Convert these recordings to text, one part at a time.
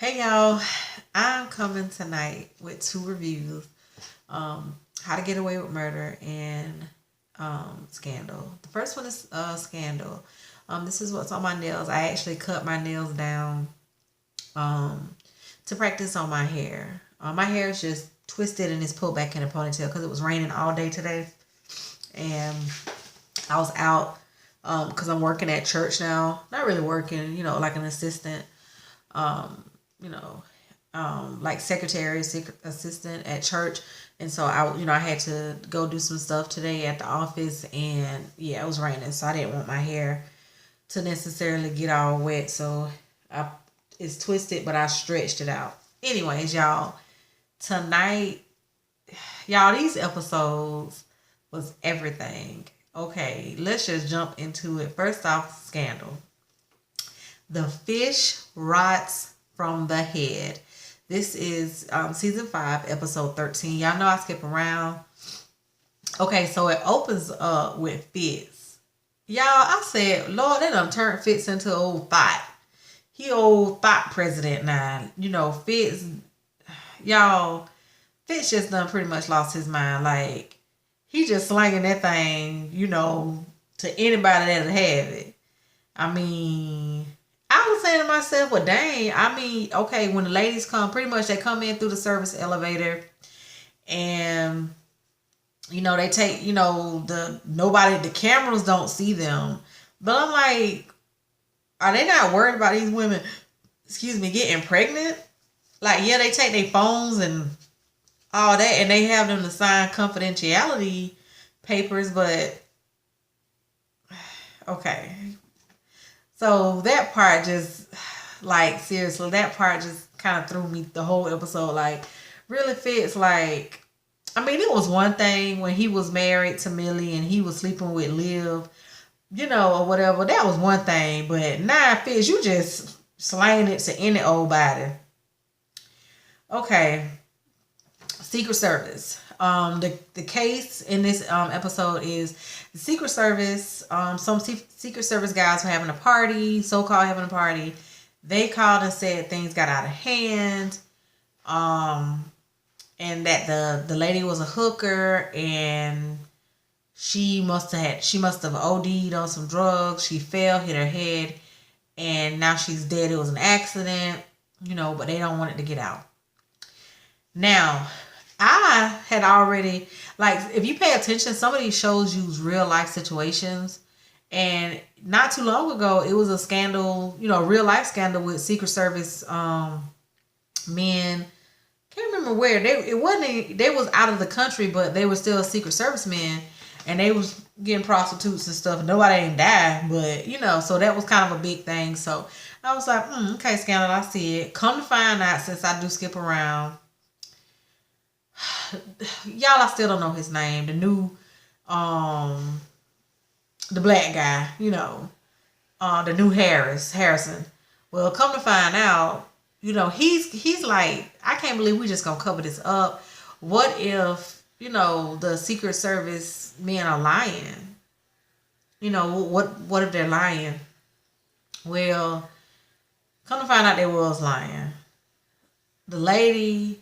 Hey y'all, I'm coming tonight with two reviews. How to Get Away with Murder and Scandal. The first one is Scandal. This is what's on my nails. I actually cut my nails down um, to practice on my hair. My hair is just twisted and it's pulled back in a ponytail because it was raining all day today. And I was out because I'm working at church now. Not really working, like an assistant. Um, you know, like secretary, assistant at church. And so I had to go do some stuff today at the office, and yeah, it was raining, so I didn't want my hair to necessarily get all wet. So I, it's twisted, but I stretched it out. Anyways, y'all, tonight, y'all, these episodes was everything. Okay, let's just jump into it. First off, Scandal. The fish rots from the head. This is season 5, episode 13. Y'all know I skip around. Okay, so it opens up with Fitz. Y'all, I said, Lord, they done turned Fitz into old thought. He old thought president now. Fitz, y'all, Fitz just done pretty much lost his mind. Like, he just slanging that thing, to anybody that'll have it. I mean, I was saying to myself, well, dang, I mean, okay, when the ladies come, pretty much they come in through the service elevator and, they take, the cameras don't see them. But I'm like, are they not worried about these women, getting pregnant? Like, yeah, they take their phones and all that and they have them to sign confidentiality papers, but okay. So that part just, like, seriously, that part just kind of threw me the whole episode. Like, really Fitz, like, I mean, it was one thing when he was married to Millie and he was sleeping with Liv, or whatever. That was one thing. But now, Fitz, you just slaying it to any old body. Okay. Secret Service. The case in this episode is the Secret Service. Some Secret Service guys were having a party, so-called having a party. They called and said things got out of hand, and that the lady was a hooker and she must have OD'd on some drugs. She fell, hit her head, and now she's dead. It was an accident, but they don't want it to get out. Now, I had already, like, if you pay attention, some of these shows use real life situations. And not too long ago, it was a scandal, real life scandal with Secret Service men. Can't remember where. They was out of the country, but they were still Secret Service men. And they was getting prostitutes and stuff. Nobody ain't died, but, so that was kind of a big thing. So I was like, okay, scandal, I see it. Come to find out, since I do skip around, y'all, I still don't know his name. The new, the black guy, the new Harrison. Well, come to find out, he's like, I can't believe we just gonna cover this up. What if, the Secret Service men are lying? What if they're lying? Well, come to find out they was lying. The lady,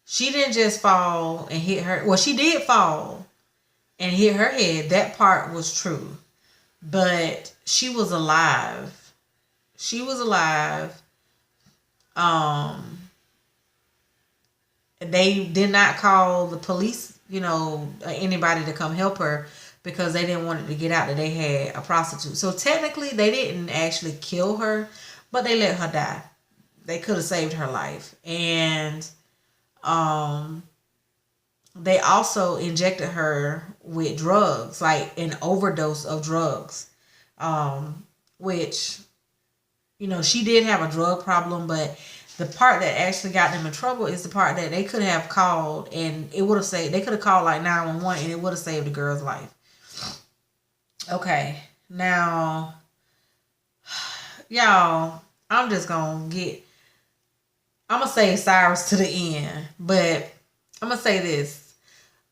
she didn't just fall and hit her. Well, she did fall and hit her head. That part was true. But she was alive. She was alive. They did not call the police, anybody to come help her because they didn't want it to get out that they had a prostitute. So technically they didn't actually kill her, but they let her die. They could have saved her life. And they also injected her with drugs, like an overdose of drugs, which, she did have a drug problem, but the part that actually got them in trouble is the part that they could have called and it would have saved, they could have called like 911 and it would have saved the girl's life. Okay, now, y'all, I'm going to say Cyrus to the end, but I'm going to say this.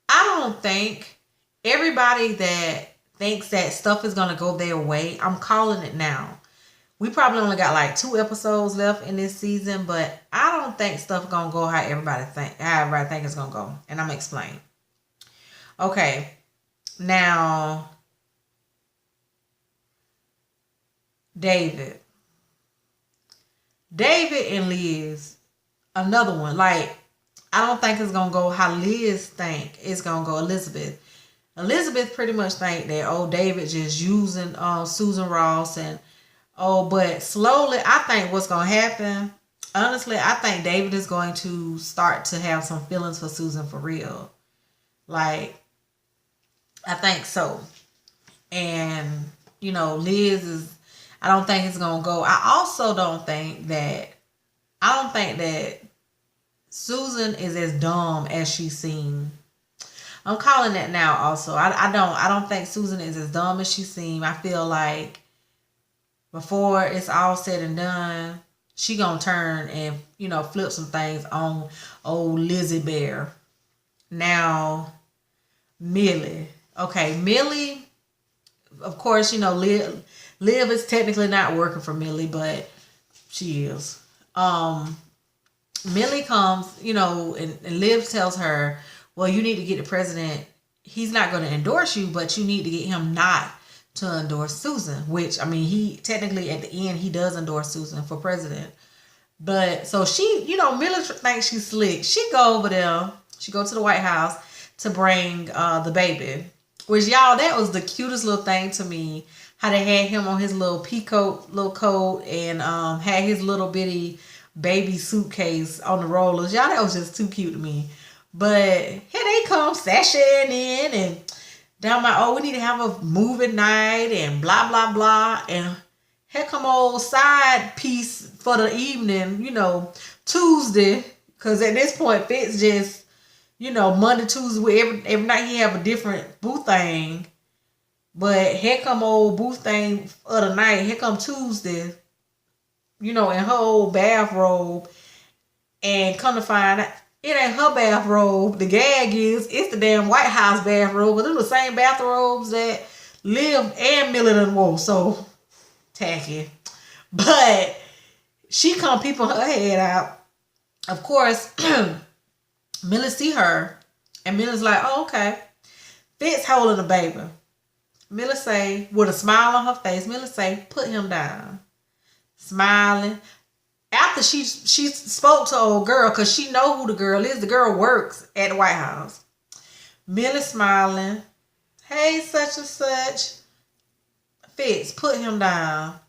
I don't think everybody that thinks that stuff is going to go their way, I'm calling it now. We probably only got like 2 episodes left in this season, but I don't think stuff gonna go how everybody think it's gonna go. And I'm gonna explain. Okay. Now David. David and Liz, another one. Like, I don't think it's gonna go how Liz think it's gonna go. Elizabeth pretty much think that David just using Susan Ross and but slowly I think what's gonna happen. Honestly, I think David is going to start to have some feelings for Susan for real. Like, I think so. And Liz is. I don't think it's gonna go. I also don't think that. I don't think that Susan is as dumb as she seemed. I'm calling that now also. I don't think Susan is as dumb as she seemed. I feel like before it's all said and done, she gonna turn and, flip some things on old Lizzie Bear. Now, Millie. Okay, Millie, of course, Liv is technically not working for Millie, but she is. Millie comes, and Liv tells her, well, you need to get the president. He's not going to endorse you, but you need to get him not to endorse Susan, which, I mean, he technically at the end, he does endorse Susan for president. But so she, Millie thinks she's slick. She go over there. She go to the White House to bring the baby, which, y'all, that was the cutest little thing to me. How they had him on his little little coat and had his little bitty baby suitcase on the rollers. Y'all, that was just too cute to me. But here they come sashaying in and down we need to have a movie night and blah, blah, blah. And here come old side piece for the evening, Tuesday. Because at this point, Fitz just, Monday, Tuesday, every night he have a different boo thing. But here come old boo thing of the night. Here come Tuesday, in her old bathrobe. And come to find out, it ain't her bathrobe. The gag is, it's the damn White House bathrobe. But they're the same bathrobes that Liv and Millie done wore. So, tacky. But she come peeping her head out. Of course, Millie see her. And Millie's like, oh, okay. Fitz holding the baby. Millie say, with a smile on her face, Millie say, put him down. Smiling. After she spoke to old girl, because she know who the girl is. The girl works at the White House. Millie smiling. Hey, such and such. Fitz, put him down.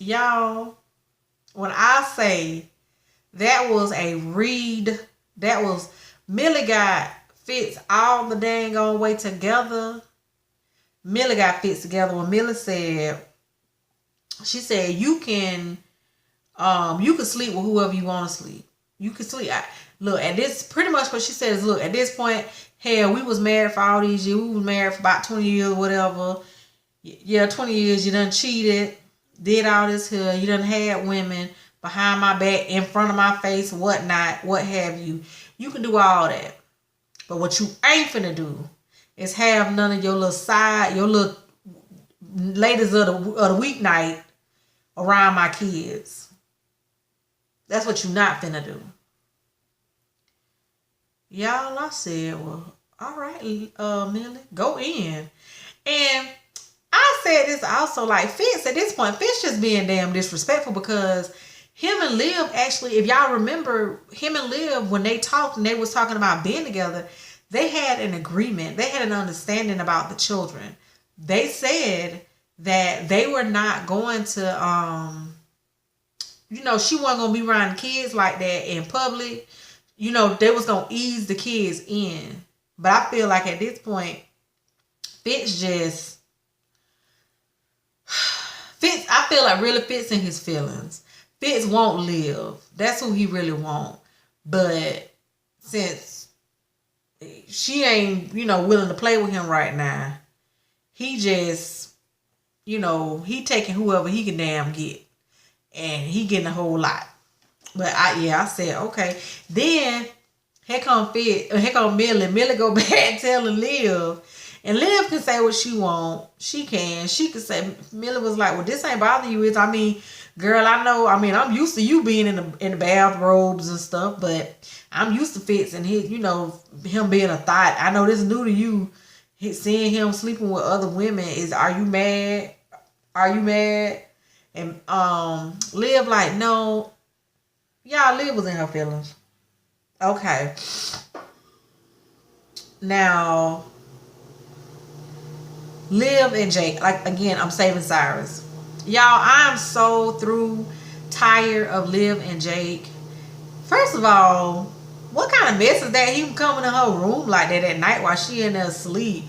Y'all, when I say that was a read, that was, Millie got Fitz all the dang on way together. Millie got Fitz together when Millie said, she said, you can sleep with whoever you want to sleep. You can sleep. Look, at this, pretty much what she said is, look, at this point, hell, we was married for all these years. We was married for about 20 years or whatever. Yeah, 20 years. You done cheated, did all this here. You done had women behind my back, in front of my face, whatnot, what have you. You can do all that. But what you ain't finna do is have none of your little ladies of the weeknight around my kids. That's what you not finna do. Y'all, I said, well, all right, Millie, go in. And I said this also, like, Fitz, at this point, Fitz just being damn disrespectful, because him and Liv actually, if y'all remember, him and Liv, when they talked and they was talking about being together, they had an agreement. They had an understanding about the children. They said that they were not going to, she wasn't going to be around kids like that in public. They was going to ease the kids in. But I feel like at this point, I feel like really Fitz in his feelings. Fitz won't live. That's who he really want. But since she ain't, willing to play with him right now, he just, he taking whoever he can damn get. And he getting a whole lot. But I said, okay. Then here come Millie. Millie go back telling Liv. And Liv can say what she want. She can. She could say, Millie was like, well, this ain't bothering you. I mean, girl, I know. I mean, I'm used to you being in the bathrobes and stuff, but I'm used to Fitz and his, him being a thought. I know this is new to you. Seeing him sleeping with other women is, are you mad? Are you mad? And Liv like, no. Y'all, Liv was in her feelings. Okay. Now, Liv and Jake, like, again, I'm saving Cyrus. Y'all, I'm so tired of Liv and Jake. First of all, what kind of mess is that? He coming in her room like that at night while she in there asleep.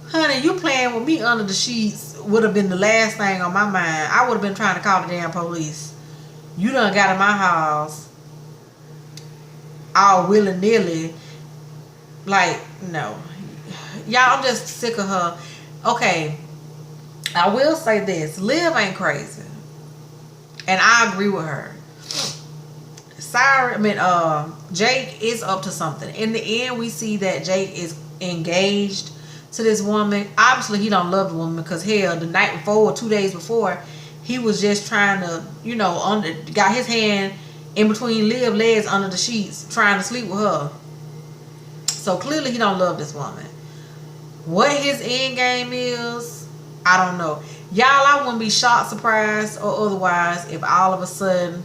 Honey, you playing with me under the sheets would have been the last thing on my mind. I would have been trying to call the damn police. You done got in my house all willy-nilly. Like, no. Y'all, I'm just sick of her. Okay, I will say this. Liv ain't crazy. And I agree with her. Jake is up to something. In the end, we see that Jake is engaged to this woman. Obviously, he don't love the woman because, hell, the night before or 2 days before, he was just trying to, got his hand in between Liv's legs under the sheets, trying to sleep with her. So clearly, he don't love this woman. What his end game is, I don't know. Y'all, I wouldn't be shocked, surprised, or otherwise if all of a sudden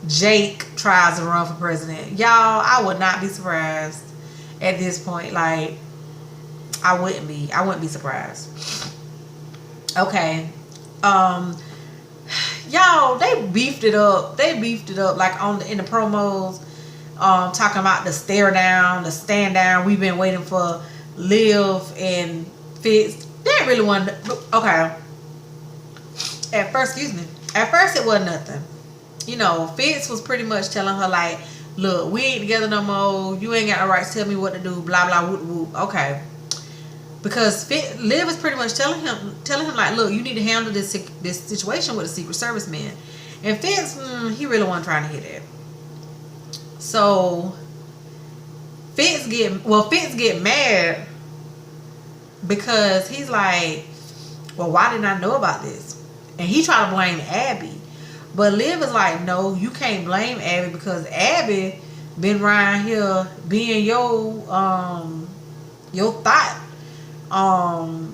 Jake tries to run for president. Y'all, I would not be surprised at this point. Like, I wouldn't be surprised. Okay. Y'all, they beefed it up. Like in the promos, talking about the stare down, the stand down. We've been waiting for Liv and Fitz. They really wasn't. Okay. At first it wasn't nothing. Fitz was pretty much telling her like, look, we ain't together no more. You ain't got no right to tell me what to do. Blah blah whoop whoop. Okay. Because Liv is pretty much telling him like, look, you need to handle this situation with a Secret Service man. And Fitz, he really wasn't trying to hear that. So Fitz get mad because he's like, well, why didn't I know about this? And he tried to blame Abby. But Liv is like, no, you can't blame Abby because Abby been around here being your thought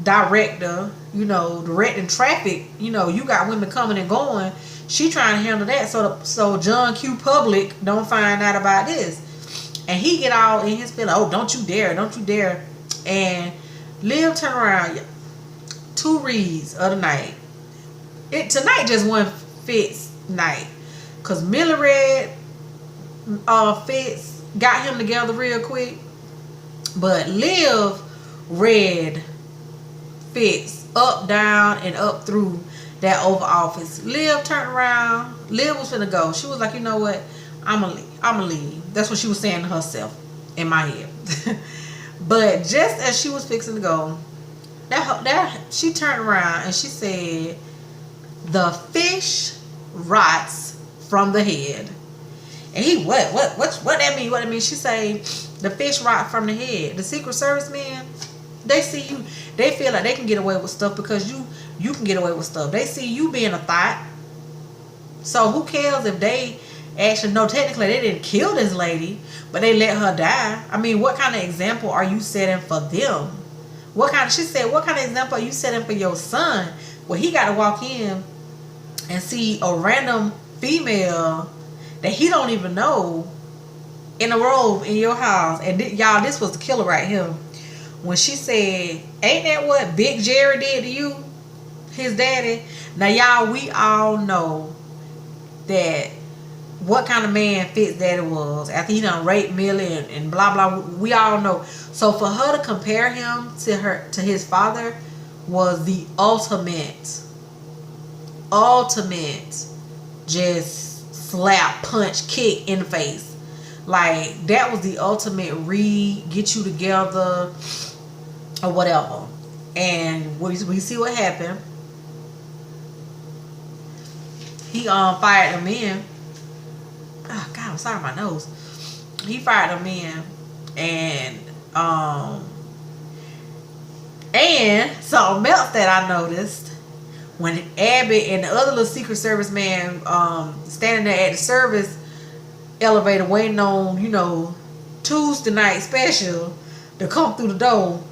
director, directing traffic. You got women coming and going. She trying to handle that so John Q. Public don't find out about this. And he get all in his feeling, oh, don't you dare. And Liv turn around, 2 reads of the night. Tonight just one Fitz night. Cause Millie read Fitz, got him together real quick. But Liv read Fitz up, down, and up through that Oval Office. Liv turned around. Liv was finna go. She was like, you know what? I'ma leave. That's what she was saying to herself in my head. But just as she was fixing to go, that she turned around and she said, the fish rots from the head. And he, what that mean? What that mean? She say, the fish rot from the head. The Secret Service men, they see you, they feel like they can get away with stuff because you can get away with stuff. They see you being a thought. So who cares if they actually, no, technically they didn't kill this lady, but they let her die. I mean, what kind of example are you setting for them? She said, what kind of example are you setting for your son? Well, he got to walk in and see a random female that he don't even know in a robe in your house. And y'all, this was the killer right here. When she said, ain't that what Big Jerry did to you? His daddy. Now, y'all, we all know that what kind of man Fitz daddy was after he done raped Millie and blah blah. We all know. So for her to compare him to his father was the ultimate just slap, punch, kick in the face. Like, that was the ultimate get you together or whatever. And we see what happened. He fired them in. Oh God, I'm sorry, my nose. He fired them in, and Um, and something else that I noticed when Abby and the other little Secret Service man standing there at the service elevator waiting on, Tuesday night special to come through the door.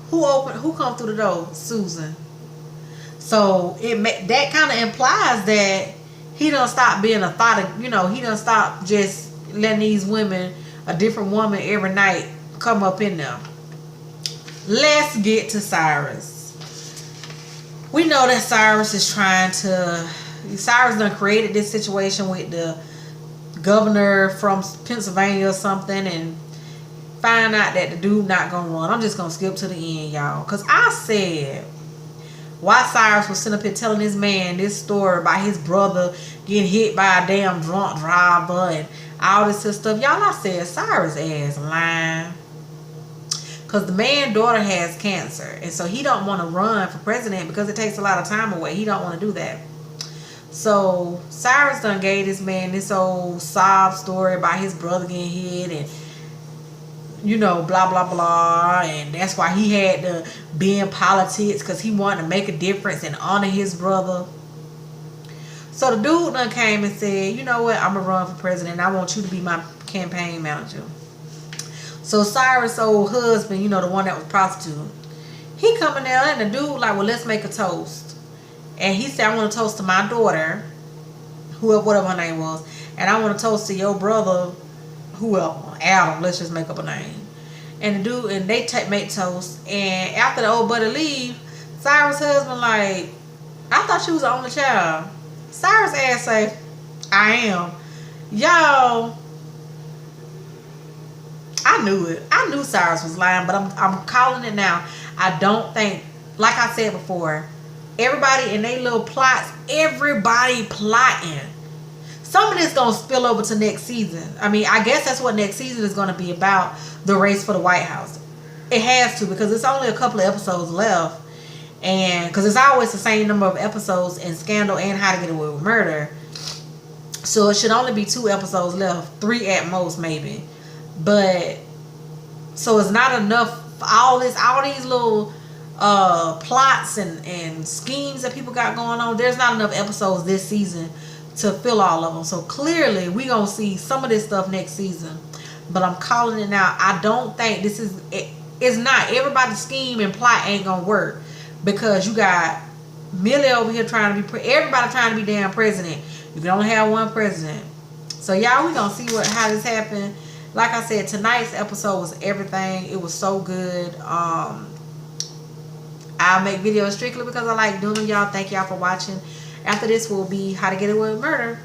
Who come through the door? Susan. So that kind of implies that he don't stop being a thought of, he don't stop just letting these women, a different woman every night, come up in there. Let's get to Cyrus. We know that Cyrus done created this situation with the governor from Pennsylvania or something, and find out that the dude not gonna run. I'm just gonna skip to the end, y'all, because I said why Cyrus was sitting up here telling this man this story about his brother getting hit by a damn drunk driver and all this stuff. Y'all, I said Cyrus ass lying. Because the man's daughter has cancer, and so he don't want to run for president because it takes a lot of time away. He don't want to do that. So Cyrus done gave this man this old sob story about his brother getting hit and blah blah blah, and that's why he had to be in politics, because he wanted to make a difference and honor his brother. So the dude done came and said, you know what, I'm gonna run for president and I want you to be my campaign manager. So Cyrus' old husband, the one that was prostituting, he coming there and the dude like, well, let's make a toast. And he said, I want to toast to my daughter, whatever her name was, and I want to toast to your brother, whoever, Adam, let's just make up a name. And the dude, and they make toast. And after the old buddy leave, Cyrus' husband like, I thought you was the only child. Cyrus' ass say, I am. Y'all, I knew it. I knew Cyrus was lying, but I'm calling it now. I don't think, like I said before, everybody in their little plots, everybody plotting. Some of this gonna spill over to next season. I mean, I guess that's what next season is gonna be about, the race for the White House. It has to, because it's only a couple of episodes left, and because it's always the same number of episodes in Scandal and How to Get Away with Murder. So it should only be 2 episodes left, 3 at most maybe. But so it's not enough for all these little plots and schemes that people got going on. There's not enough episodes this season to fill all of them. So clearly we gonna see some of this stuff next season. But I'm calling it now. I don't think this is it's not everybody's scheme and plot ain't gonna work, because you got Millie over here trying to be everybody trying to be damn president. You can only have one president. So y'all, we gonna see how this happened. Like I said, tonight's episode was everything. It was so good. I'll make videos strictly because I like doing them, y'all. Thank y'all for watching. After this will be How to Get Away with Murder.